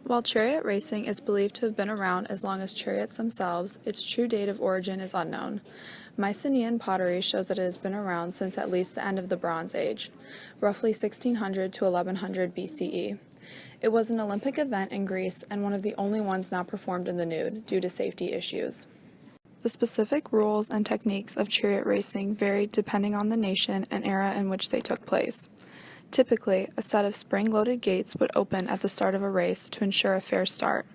While chariot racing is believed to have been around as long as chariots themselves, its true date of origin is unknown. Mycenaean pottery shows that it has been around since at least the end of the Bronze Age, roughly 1600 to 1100 BCE. It was an Olympic event in Greece and one of the only ones not performed in the nude due to safety issues. The specific rules and techniques of chariot racing varied depending on the nation and era in which they took place. Typically, a set of spring-loaded gates would open at the start of a race to ensure a fair start.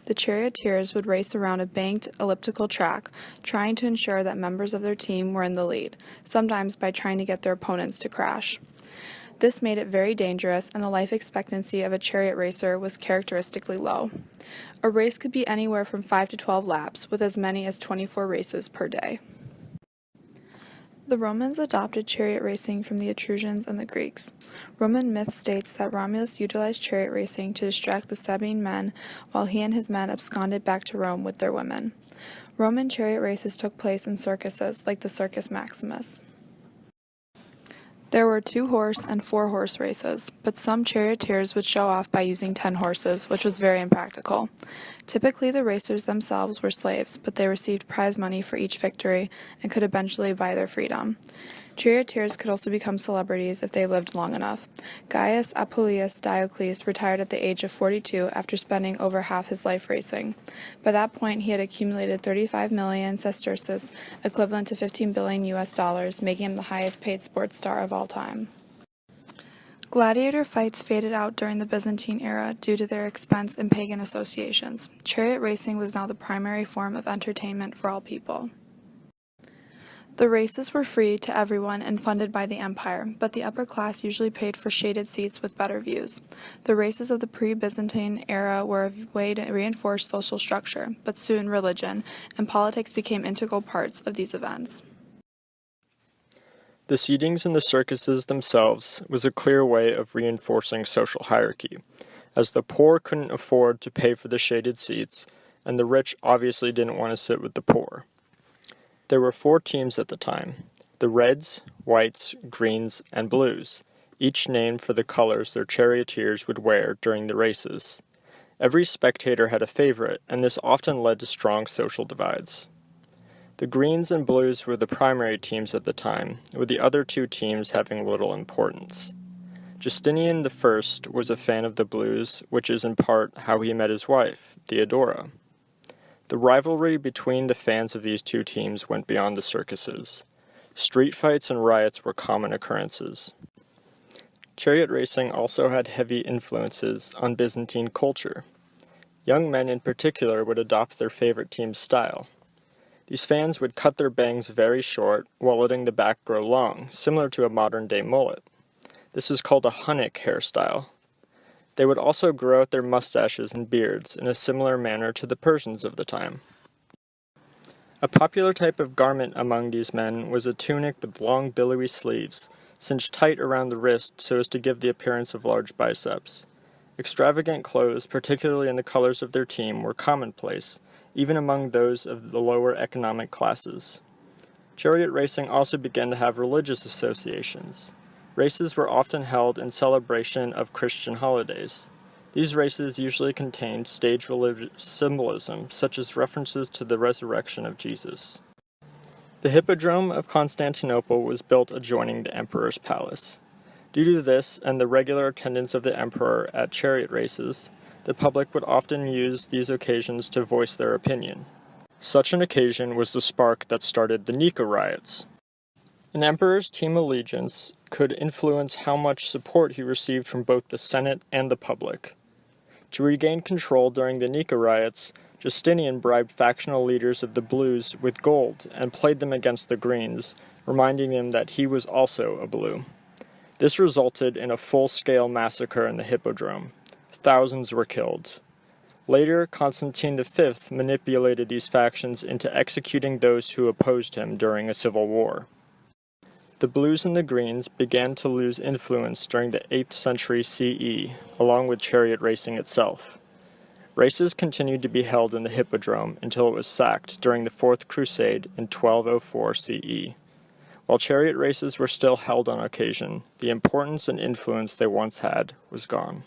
The charioteers would race around a banked elliptical track, trying to ensure that members of their team were in the lead, sometimes by trying to get their opponents to crash. This made it very dangerous, and the life expectancy of a chariot racer was characteristically low. A race could be anywhere from 5 to 12 laps, with as many as 24 races per day. The Romans adopted chariot racing from the Etruscans and the Greeks. Roman myth states that Romulus utilized chariot racing to distract the Sabine men while he and his men absconded back to Rome with their women. Roman chariot races took place in circuses like the Circus Maximus. There were 2-horse and 4-horse races, but some charioteers would show off by using 10 horses, which was very impractical. Typically, the racers themselves were slaves, but they received prize money for each victory and could eventually buy their freedom. Charioteers could also become celebrities if they lived long enough. Gaius Appuleius Diocles retired at the age of 42 after spending over half his life racing. By that point, he had accumulated 35 million sesterces, equivalent to $15 billion US, making him the highest paid sports star of all time. Gladiator fights faded out during the Byzantine era due to their expense and pagan associations. Chariot racing was now the primary form of entertainment for all people. The races were free to everyone and funded by the empire, but the upper class usually paid for shaded seats with better views. The races of the pre-Byzantine era were a way to reinforce social structure, but soon religion and politics became integral parts of these events. The seatings in the circuses themselves was a clear way of reinforcing social hierarchy, as the poor couldn't afford to pay for the shaded seats, and the rich obviously didn't want to sit with the poor. There were 4 teams at the time: the Reds, Whites, Greens, and Blues, each named for the colors their charioteers would wear during the races. Every spectator had a favorite, and this often led to strong social divides. The Greens and Blues were the primary teams at the time, with the other 2 teams having little importance. Justinian I was a fan of the Blues, which is in part how he met his wife, Theodora. The rivalry between the fans of these 2 teams went beyond the circuses. Street fights and riots were common occurrences. Chariot racing also had heavy influences on Byzantine culture. Young men in particular would adopt their favorite team's style. These fans would cut their bangs very short while letting the back grow long, similar to a modern-day mullet. This is called a Hunnic hairstyle. They would also grow out their mustaches and beards in a similar manner to the Persians of the time. A popular type of garment among these men was a tunic with long billowy sleeves, cinched tight around the wrist so as to give the appearance of large biceps. Extravagant clothes, particularly in the colors of their team, were commonplace, even among those of the lower economic classes. Chariot racing also began to have religious associations. Races were often held in celebration of Christian holidays. These races usually contained staged religious symbolism, such as references to the resurrection of Jesus. The Hippodrome of Constantinople was built adjoining the emperor's palace. Due to this and the regular attendance of the emperor at chariot races, the public would often use these occasions to voice their opinion. Such an occasion was the spark that started the Nika riots. An emperor's team allegiance could influence how much support he received from both the Senate and the public. To regain control during the Nika riots, Justinian bribed factional leaders of the Blues with gold and played them against the Greens, reminding them that he was also a Blue. This resulted in a full-scale massacre in the Hippodrome. Thousands were killed. Later, Constantine V manipulated these factions into executing those who opposed him during a civil war. The Blues and the Greens began to lose influence during the 8th century CE, along with chariot racing itself. Races continued to be held in the Hippodrome until it was sacked during the Fourth Crusade in 1204 CE. While chariot races were still held on occasion, the importance and influence they once had was gone.